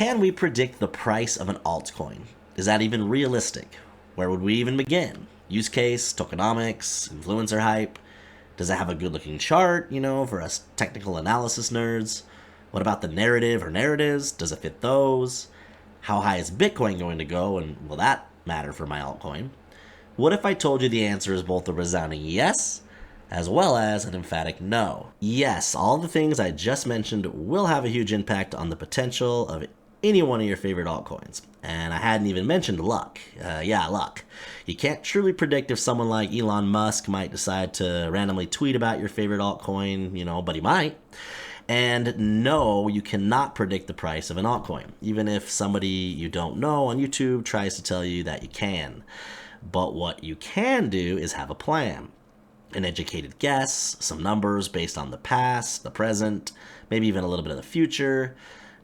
Can we predict the price of an altcoin? Is that even realistic? Where would we even begin? Use case, tokenomics, influencer hype? Does it have a good looking chart, for us technical analysis nerds? What about the narrative or narratives? Does it fit those? How high is Bitcoin going to go, and will that matter for my altcoin? What if I told you the answer is both a resounding yes, as well as an emphatic no? Yes, all the things I just mentioned will have a huge impact on the potential of any one of your favorite altcoins. And I hadn't even mentioned luck. Luck. You can't truly predict if someone like Elon Musk might decide to randomly tweet about your favorite altcoin, but he might. And no, you cannot predict the price of an altcoin, even if somebody you don't know on YouTube tries to tell you that you can. But what you can do is have a plan. An educated guess, some numbers based on the past, the present, maybe even a little bit of the future.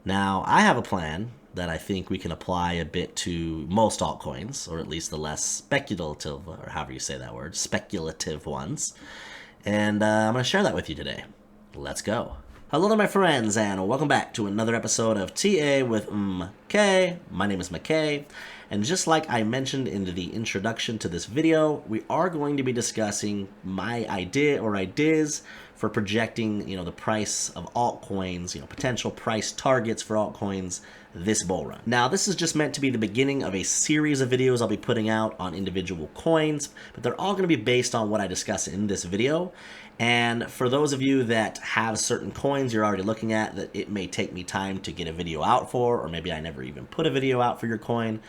Now, I have a plan that I think we can apply a bit to most altcoins, or at least the less speculative, or however you say that word, speculative ones. And I'm going to share that with you today. Let's go. Hello there, my friends, and welcome back to another episode of TA with MK. My name is MK, and just like I mentioned in the introduction to this video, we are going to be discussing my idea or ideas for projecting, the price of altcoins, potential price targets for altcoins this bull run. Now, this is just meant to be the beginning of a series of videos I'll be putting out on individual coins, but they're all going to be based on what I discuss in this video. And for those of you that have certain coins you're already looking at that it may take me time to get a video out for, or maybe I never even put a video out for your coin,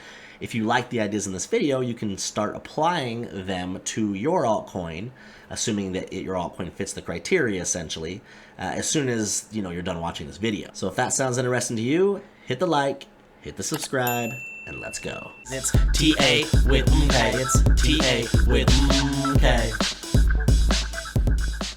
if you like the ideas in this video, you can start applying them to your altcoin, assuming that your altcoin fits the criteria, essentially, as soon as you're done watching this video. So if that sounds interesting to you, hit the like, hit the subscribe, and let's go. It's TA with MK. It's TA with MK.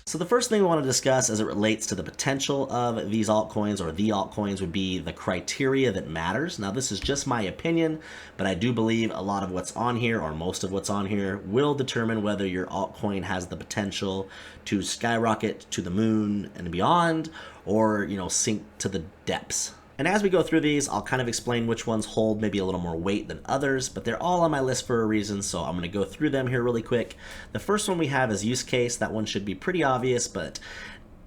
So the first thing we want to discuss as it relates to the potential of these altcoins or the altcoins would be the criteria that matters. Now, this is just my opinion, but I do believe a lot of what's on here, or most of what's on here, will determine whether your altcoin has the potential to skyrocket to the moon and beyond, or, sink to the depths. And as we go through these, I'll kind of explain which ones hold maybe a little more weight than others, but they're all on my list for a reason, so I'm going to go through them here really quick. The first one we have is use case. That one should be pretty obvious, but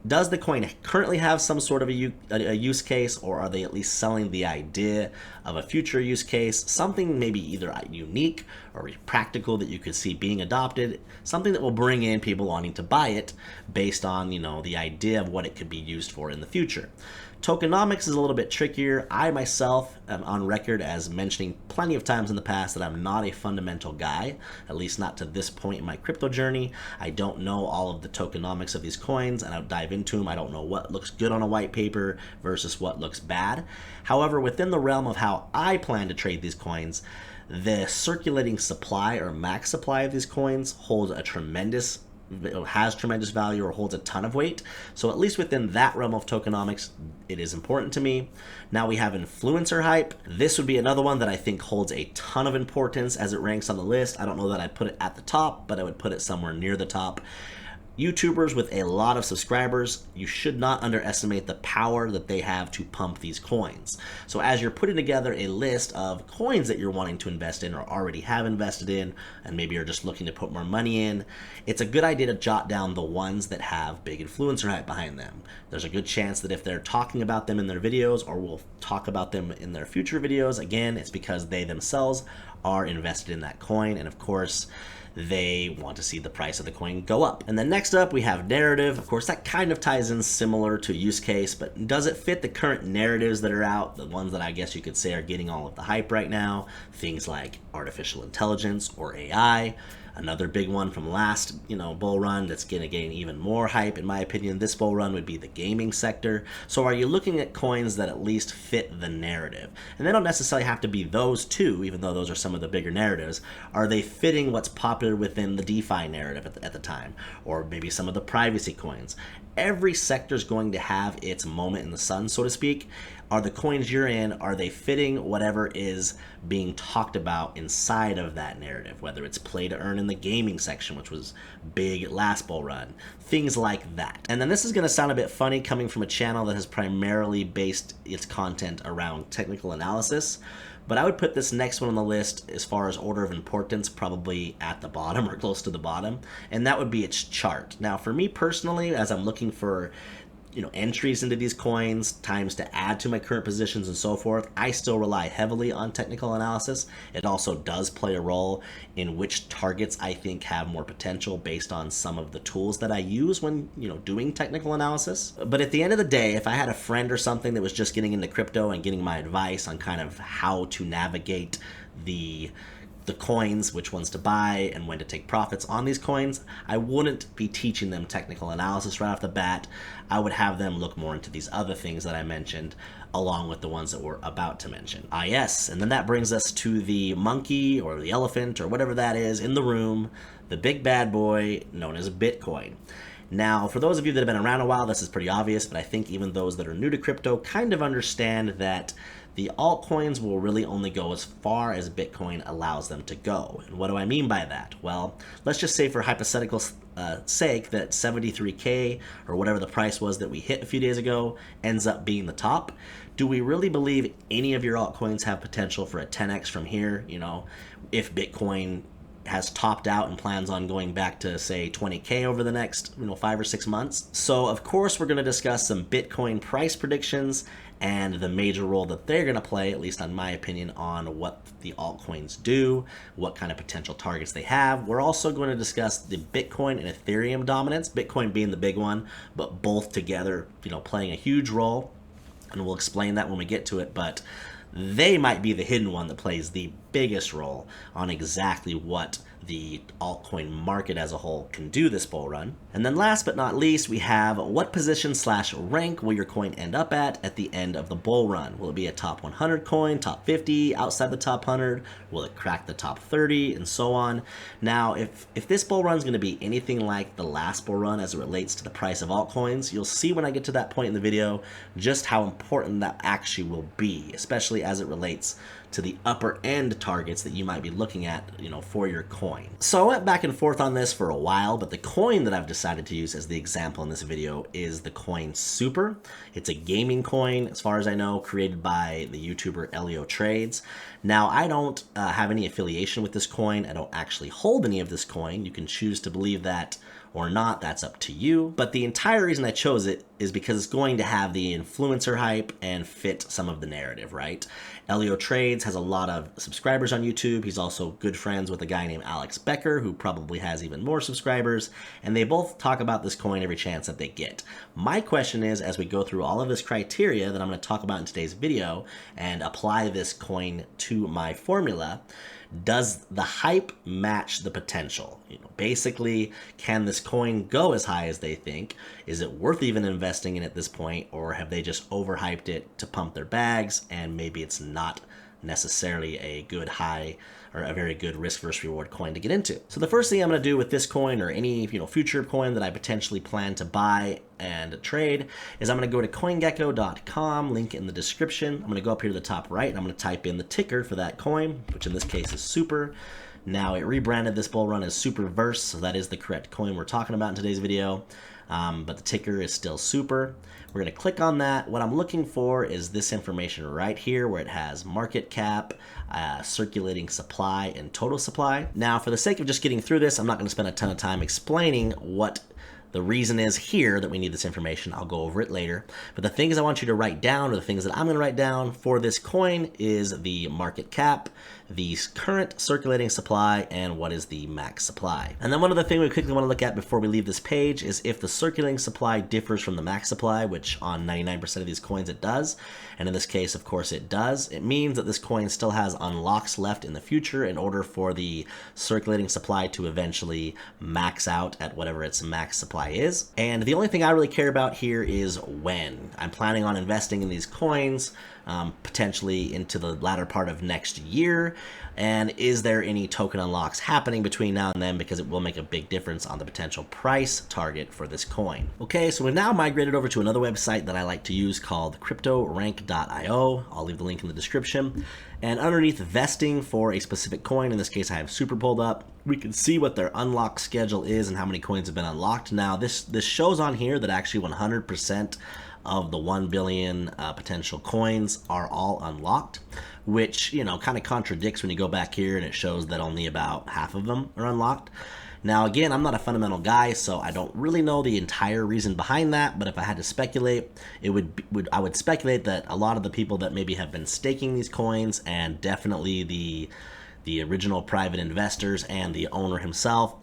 does the coin currently have some sort of a use case, or are they at least selling the idea of a future use case, something maybe either unique or practical that you could see being adopted, something that will bring in people wanting to buy it based on, the idea of what it could be used for in the future. Tokenomics is a little bit trickier. I myself am on record as mentioning plenty of times in the past that I'm not a fundamental guy, at least not to this point in my crypto journey. I don't know all of the tokenomics of these coins, and I'll dive into them. I don't know what looks good on a white paper versus what looks bad. However, within the realm of how I plan to trade these coins, the circulating supply or max supply of these coins has tremendous value or holds a ton of weight. So at least within that realm of tokenomics, it is important to me. Now we have influencer hype. This would be another one that I think holds a ton of importance as it ranks on the list. I don't know that I'd put it at the top, but I would put it somewhere near the top. YouTubers with a lot of subscribers, you should not underestimate the power that they have to pump these coins. So as you're putting together a list of coins that you're wanting to invest in or already have invested in, and maybe you're just looking to put more money in, it's a good idea to jot down the ones that have big influencer hype behind them. There's a good chance that if they're talking about them in their videos, or will talk about them in their future videos, again, it's because they themselves are invested in that coin, and of course, they want to see the price of the coin go up. And then next up, we have narrative. Of course, that kind of ties in similar to use case, but does it fit the current narratives that are out, the ones that I guess you could say are getting all of the hype right now? Things like artificial intelligence or AI. Another big one from last, bull run that's going to gain even more hype, in my opinion, this bull run would be the gaming sector. So are you looking at coins that at least fit the narrative? And they don't necessarily have to be those two, even though those are some of the bigger narratives. Are they fitting what's popular within the DeFi narrative at the time? Or maybe some of the privacy coins? Every sector is going to have its moment in the sun, so to speak. Are the coins you're in, are they fitting whatever is being talked about inside of that narrative, whether it's play to earn in the gaming section, which was big last bull run, things like that. And then this is going to sound a bit funny coming from a channel that has primarily based its content around technical analysis, but I would put this next one on the list as far as order of importance probably at the bottom or close to the bottom, and that would be its chart. Now for me personally, as I'm looking for entries into these coins, times to add to my current positions and so forth, I still rely heavily on technical analysis. It also does play a role in which targets I think have more potential based on some of the tools that I use when, doing technical analysis. But at the end of the day, if I had a friend or something that was just getting into crypto and getting my advice on kind of how to navigate the coins, which ones to buy and when to take profits on these coins, I wouldn't be teaching them technical analysis right off the bat. I would have them look more into these other things that I mentioned along with the ones that we're about to mention. Yes, and then that brings us to the monkey or the elephant or whatever that is in the room, the big bad boy known as Bitcoin. Now, for those of you that have been around a while, this is pretty obvious, but I think even those that are new to crypto kind of understand that the altcoins will really only go as far as Bitcoin allows them to go. And what do I mean by that? Well, let's just say for hypothetical sake that 73K or whatever the price was that we hit a few days ago ends up being the top. Do we really believe any of your altcoins have potential for a 10x from here? If Bitcoin has topped out and plans on going back to, say, 20K over the next 5 or 6 months. So of course we're going to discuss some Bitcoin price predictions and the major role that they're going to play, at least on my opinion, on what the altcoins do, what kind of potential targets they have. We're also going to discuss the Bitcoin and Ethereum dominance, Bitcoin being the big one, but both together, playing a huge role. And we'll explain that when we get to it, but they might be the hidden one that plays the biggest role on exactly what the altcoin market as a whole can do this bull run. And then last but not least, we have what position/rank will your coin end up at the end of the bull run? Will it be a top 100 coin, top 50, outside the top 100? Will it crack the top 30 and so on? Now, if this bull run is going to be anything like the last bull run as it relates to the price of altcoins, you'll see when I get to that point in the video just how important that actually will be, especially as it relates to the upper end targets that you might be looking at, for your coin. So I went back and forth on this for a while, but the coin that I've decided to use as the example in this video is the coin Super. It's a gaming coin, as far as I know, created by the YouTuber Elio Trades. Now, I don't have any affiliation with this coin. I don't actually hold any of this coin. You can choose to believe that or not, that's up to you. But the entire reason I chose it is because it's going to have the influencer hype and fit some of the narrative, right? Elio Trades has a lot of subscribers on YouTube. He's also good friends with a guy named Alex Becker, who probably has even more subscribers, and they both talk about this coin every chance that they get. My question is, as we go through all of this criteria that I'm going to talk about in today's video and apply this coin to my formula, does the hype match the potential? Basically, can this coin go as high as they think? Is it worth even investing in at this point, or have they just overhyped it to pump their bags and maybe it's not necessarily a good high or a very good risk versus reward coin to get into? So the first thing I'm going to do with this coin or any future coin that I potentially plan to buy and trade is I'm going to go to CoinGecko.com, link in the description. I'm going to go up here to the top right and I'm going to type in the ticker for that coin, which in this case is Super. Now, it rebranded this bull run as Superverse, so that is the correct coin we're talking about in today's video, but the ticker is still Super. We're going to click on that. What I'm looking for is this information right here where it has market cap, circulating supply, and total supply. Now, for the sake of just getting through this, I'm not going to spend a ton of time explaining what the reason is here that we need this information. I'll go over it later. But the things I want you to write down, or the things that I'm going to write down for this coin, is the market cap, the current circulating supply, and what is the max supply. And then one other thing we quickly want to look at before we leave this page is if the circulating supply differs from the max supply, which on 99% of these coins it does. And in this case, of course, it does. It means that this coin still has unlocks left in the future in order for the circulating supply to eventually max out at whatever its max supply is. And the only thing I really care about here is when. I'm planning on investing in these coins potentially into the latter part of next year? And is there any token unlocks happening between now and then, because it will make a big difference on the potential price target for this coin. Okay, so we've now migrated over to another website that I like to use called CryptoRank.io. I'll leave the link in the description. And underneath vesting for a specific coin, in this case I have Super pulled up, we can see what their unlock schedule is and how many coins have been unlocked. Now this shows on here that actually 100% of the 1 billion potential coins are all unlocked, which, you know, kind of contradicts when you go back here and it shows that only about half of them are unlocked. Now, again, I'm not a fundamental guy, so I don't really know the entire reason behind that, but if I had to speculate, I would speculate that a lot of the people that maybe have been staking these coins, and definitely the original private investors and the owner himself,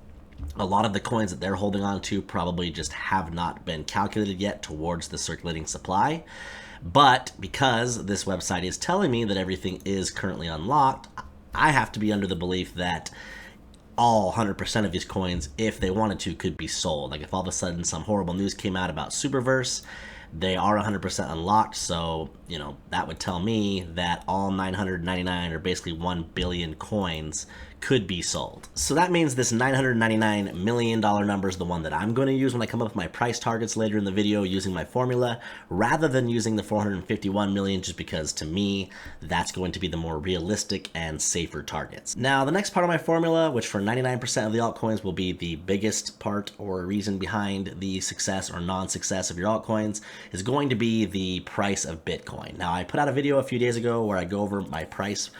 a lot of the coins that they're holding on to probably just have not been calculated yet towards the circulating supply. But because this website is telling me that everything is currently unlocked, I have to be under the belief that all 100% of these coins, if they wanted to, could be sold. Like if all of a sudden some horrible news came out about Superverse, they are 100% unlocked, so, you know, that would tell me that all 999, or basically 1 billion coins, could be sold. So that means this $999 million number is the one that I'm going to use when I come up with my price targets later in the video using my formula, rather than using the 451 million, just because to me that's going to be the more realistic and safer targets. Now the next part of my formula, which for 99% of the altcoins will be the biggest part or reason behind the success or non-success of your altcoins, is going to be the price of Bitcoin. Now I put out a video a few days ago where I go over my price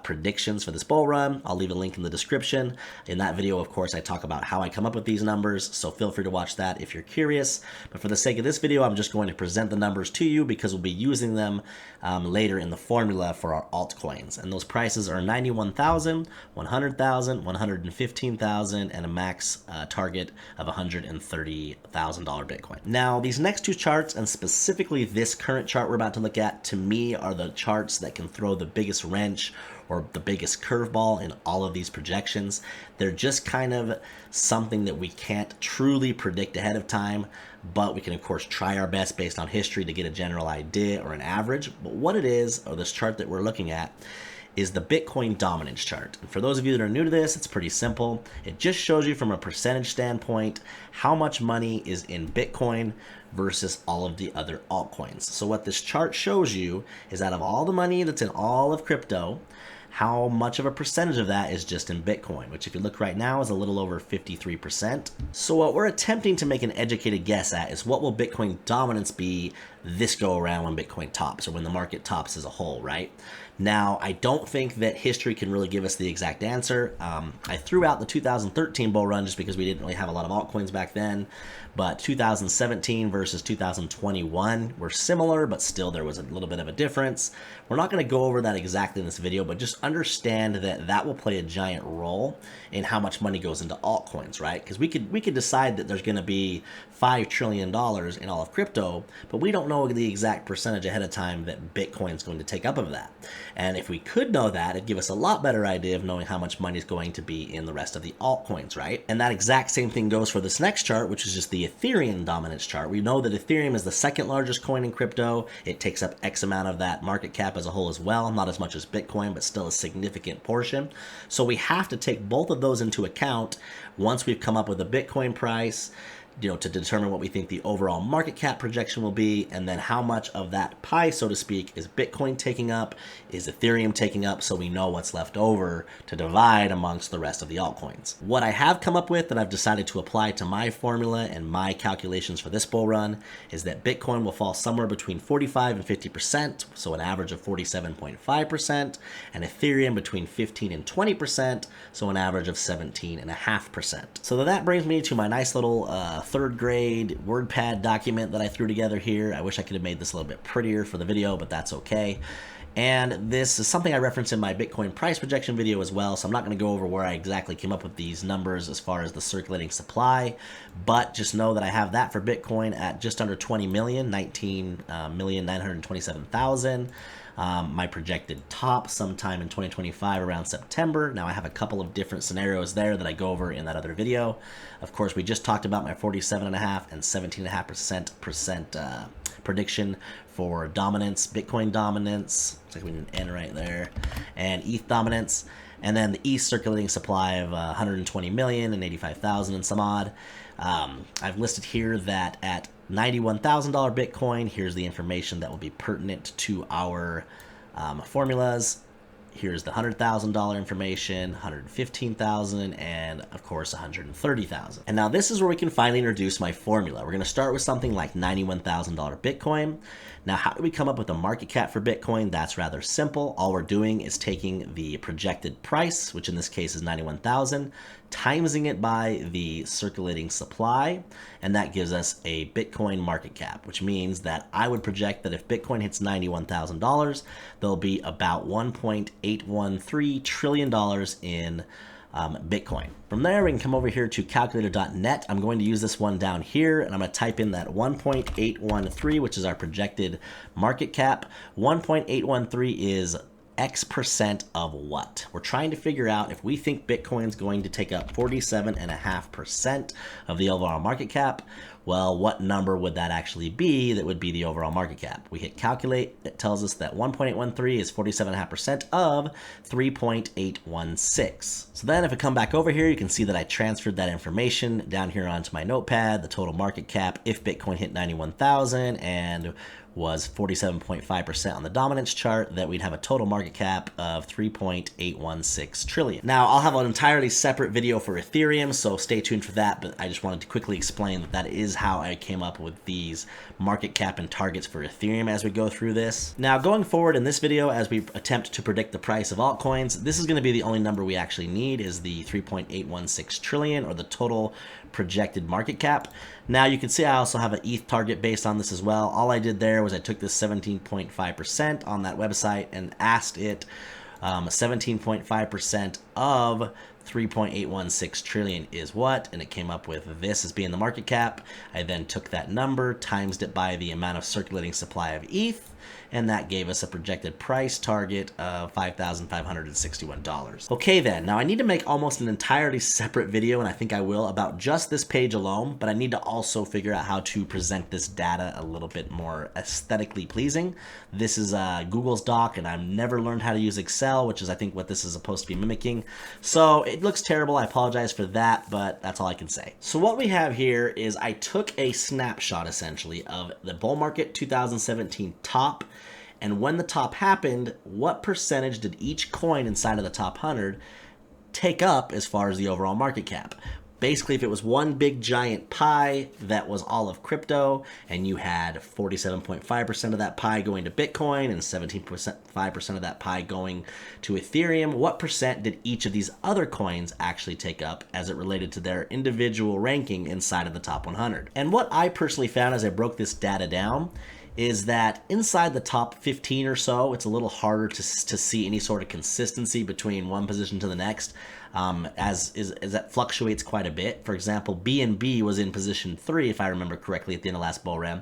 predictions for this bull run. I'll leave a link in the description. In that video, of course, I talk about how I come up with these numbers, so feel free to watch that if you're curious. But for the sake of this video, I'm just going to present the numbers to you because we'll be using them later in the formula for our altcoins. And those prices are 91,000, 100,000, 115,000, and a max target of $130,000 Bitcoin. Now, these next two charts, and specifically this current chart we're about to look at, to me are the charts that can throw the biggest wrench or the biggest curveball in all of these projections. They're just kind of something that we can't truly predict ahead of time, but we can of course try our best based on history to get a general idea or an average. But what it is, or this chart that we're looking at, is the Bitcoin dominance chart. And for those of you that are new to this, it's pretty simple. It just shows you from a percentage standpoint how much money is in Bitcoin versus all of the other altcoins. So what this chart shows you is out of all the money that's in all of crypto, how much of a percentage of that is just in Bitcoin, which if you look right now is a little over 53%. So what we're attempting to make an educated guess at is what will Bitcoin dominance be this go around when Bitcoin tops, or when the market tops as a whole, right? Now, I don't think that history can really give us the exact answer. I threw out the 2013 bull run just because we didn't really have a lot of altcoins back then, but 2017 versus 2021 were similar, but still there was a little bit of a difference. We're not going to go over that exactly in this video, but just understand that that will play a giant role in how much money goes into altcoins, right? Because we could decide that there's going to be $5 trillion in all of crypto, but we don't know the exact percentage ahead of time that Bitcoin is going to take up of that. And if we could know that, it'd give us a lot better idea of knowing how much money is going to be in the rest of the altcoins, right? And that exact same thing goes for this next chart, which is just the Ethereum dominance chart. We know that Ethereum is the second largest coin in crypto. It takes up X amount of that market cap as a whole as well, not as much as Bitcoin, but still a significant portion. So we have to take both of those into account once we've come up with a Bitcoin price, you know, to determine what we think the overall market cap projection will be, and then how much of that pie, so to speak, is Bitcoin taking up, is Ethereum taking up, so we know what's left over to divide amongst the rest of the altcoins. What I have come up with that I've decided to apply to my formula and my calculations for this bull run is that Bitcoin will fall somewhere between 45 and 50%, so an average of 47.5%, and Ethereum between 15 and 20%, so an average of 17.5%. So that brings me to my nice little third grade WordPad document that I threw together here. I wish I could have made this a little bit prettier for the video, but that's okay. And this is something I referenced in my Bitcoin price projection video as well, so I'm not going to go over where I exactly came up with these numbers as far as the circulating supply, but just know that I have that for Bitcoin at just under 20 million, 19,927,000. My projected top sometime in 2025 around September. Now I have a couple of different scenarios there that I go over in that other video. Of course, we just talked about my 47.5 and 17.5% prediction for dominance, Bitcoin dominance. Looks like we need an N right there, and ETH dominance. And then the ETH circulating supply of 120 million and 85,000 and some odd. I've listed here that at $91,000 Bitcoin, here's the information that will be pertinent to our formulas. Here's the $100,000 information, $115,000, and of course $130,000. And now this is where we can finally introduce my formula. We're going to start with something like $91,000 Bitcoin. Now, how do we come up with a market cap for Bitcoin? That's rather simple. All we're doing is taking the projected price, which in this case is 91,000, timesing it by the circulating supply, and that gives us a Bitcoin market cap, which means that I would project that if Bitcoin hits $91,000, there'll be about $1.813 trillion in Bitcoin. From there, we can come over here to calculator.net. I'm going to use this one down here, and I'm going to type in that 1.813, which is our projected market cap. 1.813 is X% of what? We're trying to figure out if we think Bitcoin's going to take up 47.5% of the overall market cap. Well, what number would that actually be that would be the overall market cap? We hit calculate. It tells us that 1.813 is 47.5% of 3.816. So then if I come back over here, you can see that I transferred that information down here onto my notepad, the total market cap if Bitcoin hit 91,000 and was 47.5% on the dominance chart, that we'd have a total market cap of 3.816 trillion. Now, I'll have an entirely separate video for Ethereum, so stay tuned for that, but I just wanted to quickly explain that that is how I came up with these market cap and targets for Ethereum as we go through this. Now, going forward in this video, as we attempt to predict the price of altcoins, this is going to be the only number we actually need, is the 3.816 trillion, or the total projected market cap. Now you can see I also have an ETH target based on this as well. All I did there was I took this 17.5% on that website and asked it 17.5% of 3.816 trillion is what, and it came up with this as being the market cap. I then took that number, timesed it by the amount of circulating supply of ETH, and that gave us a projected price target of $5,561. Okay then, now I need to make almost an entirely separate video, and I think I will, about just this page alone, but I need to also figure out how to present this data a little bit more aesthetically pleasing. This is Google's doc, and I've never learned how to use Excel, which is I think what this is supposed to be mimicking. So it looks terrible, I apologize for that, but that's all I can say. So what we have here is I took a snapshot essentially of the bull market 2017 top, and when the top happened, what percentage did each coin inside of the top 100 take up as far as the overall market cap? Basically, if it was one big giant pie that was all of crypto, and you had 47.5% of that pie going to Bitcoin and 17.5% of that pie going to Ethereum, what percent did each of these other coins actually take up as it related to their individual ranking inside of the top 100? And what I personally found as I broke this data down is that inside the top 15 or so, it's a little harder to see any sort of consistency between one position to the next, as that fluctuates quite a bit. For example, BNB was in position 3, if I remember correctly, at the end of last bull run.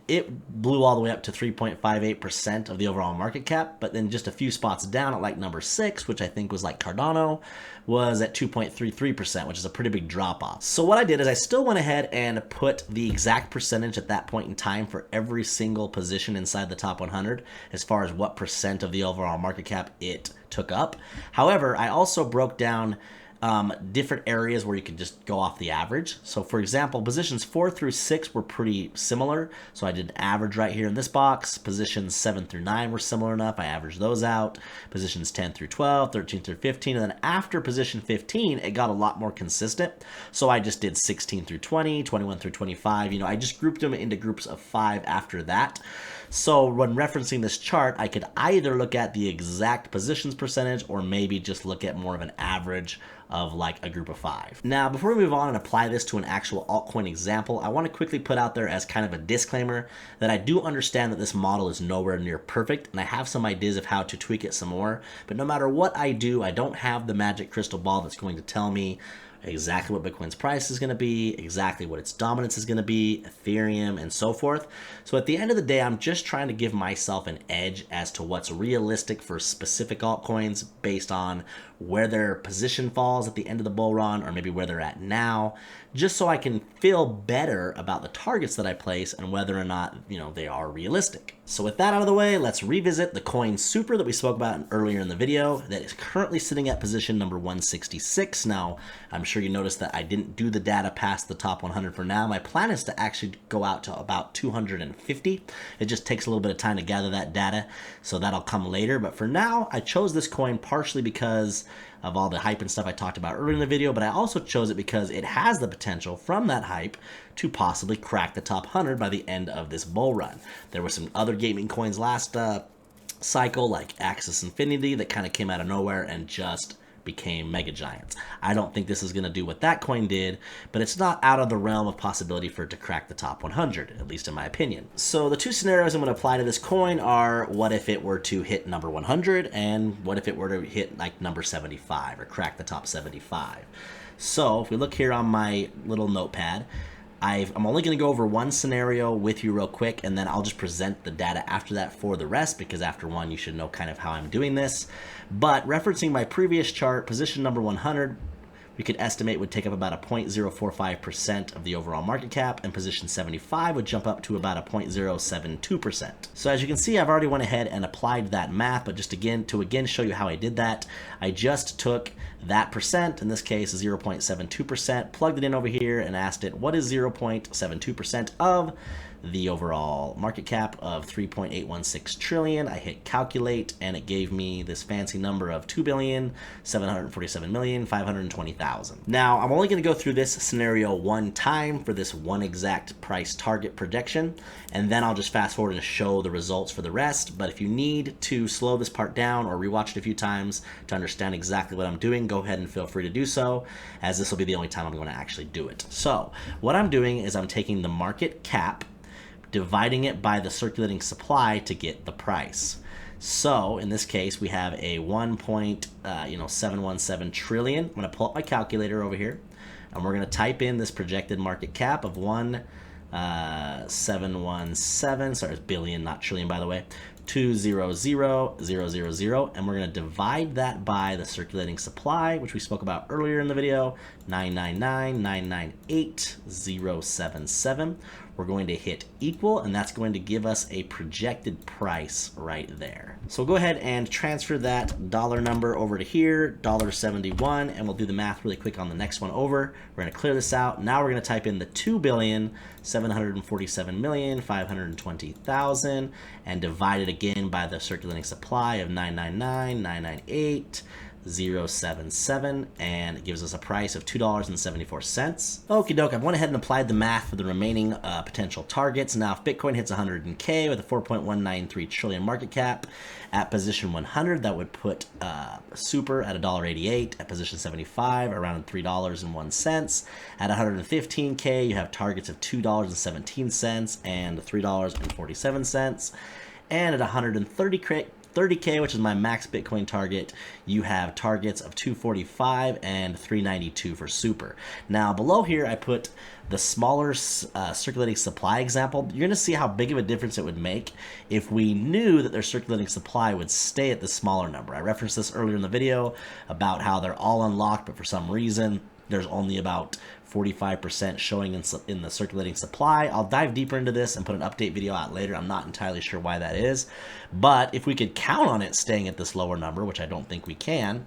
It blew all the way up to 3.58% of the overall market cap, but then just a few spots down at like number 6, which I think was like Cardano, was at 2.33%, which is a pretty big drop off. So what I did is I still went ahead and put the exact percentage at that point in time for every single position inside the top 100 as far as what percent of the overall market cap it took up. However, I also broke down different areas where you could just go off the average. So for example, positions 4 through 6 were pretty similar. So I did an average right here in this box. Positions 7 through 9 were similar enough. I averaged those out. Positions 10 through 12, 13 through 15. And then after position 15, it got a lot more consistent. So I just did 16 through 20, 21 through 25. You know, I just grouped them into groups of 5 after that. So when referencing this chart, I could either look at the exact positions percentage or maybe just look at more of an average of like a group of 5. Now, before we move on and apply this to an actual altcoin example, I want to quickly put out there as kind of a disclaimer that I do understand that this model is nowhere near perfect, and I have some ideas of how to tweak it some more. But no matter what I do, I don't have the magic crystal ball that's going to tell me exactly what Bitcoin's price is going to be, exactly what its dominance is going to be, Ethereum, and so forth. So at the end of the day, I'm just trying to give myself an edge as to what's realistic for specific altcoins based on where their position falls at the end of the bull run, or maybe where they're at now, just so I can feel better about the targets that I place and whether or not, they are realistic. So with that out of the way, let's revisit the coin Super that we spoke about earlier in the video that is currently sitting at position number 166. Now, I'm sure you noticed that I didn't do the data past the top 100 for now. My plan is to actually go out to about 250. It just takes a little bit of time to gather that data, so that'll come later. But for now, I chose this coin partially because of all the hype and stuff I talked about earlier in the video, but I also chose it because it has the potential from that hype to possibly crack the top 100 by the end of this bull run. There were some other gaming coins last cycle, like Axis Infinity, that kind of came out of nowhere and just became mega giants. I don't think this is going to do what that coin did, but it's not out of the realm of possibility for it to crack the top 100, at least in my opinion. So the two scenarios I'm going to apply to this coin are what if it were to hit number 100 and what if it were to hit like number 75 or crack the top 75. So if we look here on my little notepad, I'm only going to go over one scenario with you real quick, and then I'll just present the data after that for the rest, because after one you should know kind of how I'm doing this. But referencing my previous chart, position number 100, we could estimate would take up about a 0.045% of the overall market cap, and position 75 would jump up to about a 0.072%. So as you can see, I've already went ahead and applied that math, but just to show you how I did that, I just took that percent, in this case 0.72%, plugged it in over here and asked it, what is 0.72% of the overall market cap of 3.816 trillion. I hit calculate and it gave me this fancy number of 2,747,520,000. Now I'm only going to go through this scenario one time for this one exact price target projection, and then I'll just fast forward and show the results for the rest. But if you need to slow this part down or rewatch it a few times to understand exactly what I'm doing, go ahead and feel free to do so, as this will be the only time I'm going to actually do it. So what I'm doing is I'm taking the market cap, dividing it by the circulating supply to get the price. So in this case, we have a 1.717 trillion. I'm going to pull up my calculator over here, and we're going to type in this projected market cap of 1.717. Sorry, it's billion, not trillion, by the way. 200,000, and we're going to divide that by the circulating supply, which we spoke about earlier in the video, 999,998,077. We're going to hit equal, and that's going to give us a projected price right there. So we'll go ahead and transfer that dollar number over to here, $1.71, and we'll do the math really quick on the next one over. We're going to clear this out. Now we're going to type in the 2,747,520,000 and divide it again by the circulating supply of 999,998,077, and it gives us a price of $2.74. Okie doke, I've went ahead and applied the math for the remaining potential targets. Now if Bitcoin hits 100K with a 4.193 trillion market cap at position 100, that would put Super at $1.88, at position 75 around $3.01. At 115K you have targets of $2.17 and $3.47, and at 130K, which is my max Bitcoin target, you have targets of 245 and 392 for Super. Now below here I put the smaller circulating supply example. You're going to see how big of a difference it would make if we knew that their circulating supply would stay at the smaller number. I referenced this earlier in the video about how they're all unlocked, but for some reason there's only about 45% showing in the circulating supply. I'll dive deeper into this and put an update video out later. I'm not entirely sure why that is, but if we could count on it staying at this lower number, which I don't think we can,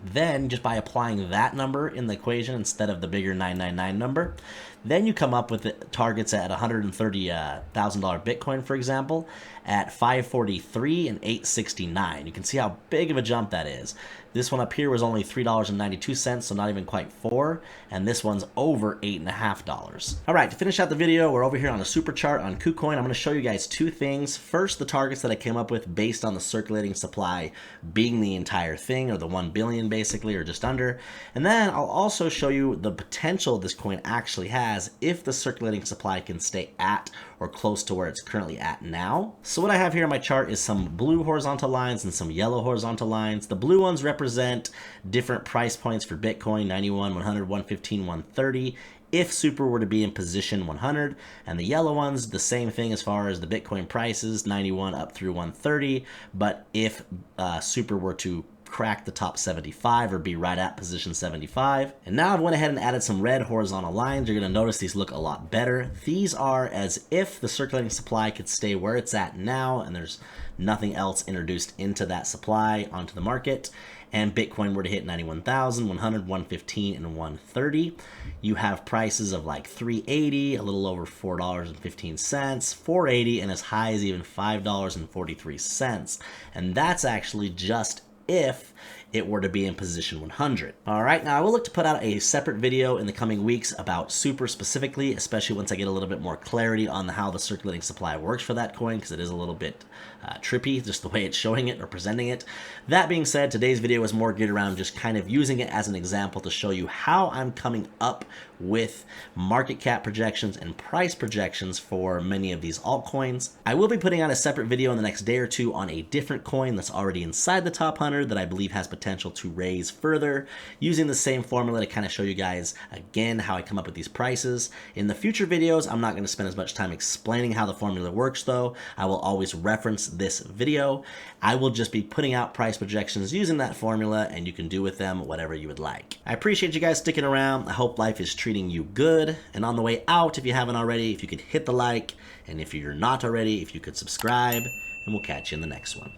then just by applying that number in the equation instead of the bigger 999 number, then you come up with the targets at $130,000 Bitcoin, for example, at 543 and 869. You can see how big of a jump that is. This one up here was only $3.92, so not even quite $4, and this one's over $8.50. All right, to finish out the video, we're over here on a super chart on KuCoin. I'm going to show you guys two things. First, the targets that I came up with based on the circulating supply being the entire thing, or the 1 billion basically, or just under. And then I'll also show you the potential this coin actually has if the circulating supply can stay at or close to where it's currently at now. So what I have here on my chart is some blue horizontal lines and some yellow horizontal lines. The blue ones represent different price points for Bitcoin: 91, 100, 115, 130. If Super were to be in position 100, and the yellow ones, the same thing as far as the Bitcoin prices, 91 up through 130, but if Super were to crack the top 75 or be right at position 75. And now I've went ahead and added some red horizontal lines. You're going to notice these look a lot better. These are as if the circulating supply could stay where it's at now and there's nothing else introduced into that supply onto the market, and Bitcoin were to hit 91,000, 100, 115, and 130. You have prices of like 380, a little over $4.15, 480, and as high as even $5.43. And that's actually just if it were to be in position 100. All right, now I will look to put out a separate video in the coming weeks about Super specifically, especially once I get a little bit more clarity on how the circulating supply works for that coin, because it is a little bit trippy, just the way it's showing it or presenting it. That being said, today's video is more geared around just kind of using it as an example to show you how I'm coming up with market cap projections and price projections for many of these altcoins. I will be putting out a separate video in the next day or two on a different coin that's already inside the top 100 that I believe has potential to raise further, using the same formula to kind of show you guys again how I come up with these prices. In the future videos, I'm not going to spend as much time explaining how the formula works though. I will always reference this video. I will just be putting out price projections using that formula, and you can do with them whatever you would like. I appreciate you guys sticking around. I hope life is treating you good. And on the way out, if you haven't already, if you could hit the like, and if you're not already, if you could subscribe, and we'll catch you in the next one.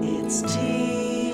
It's T-A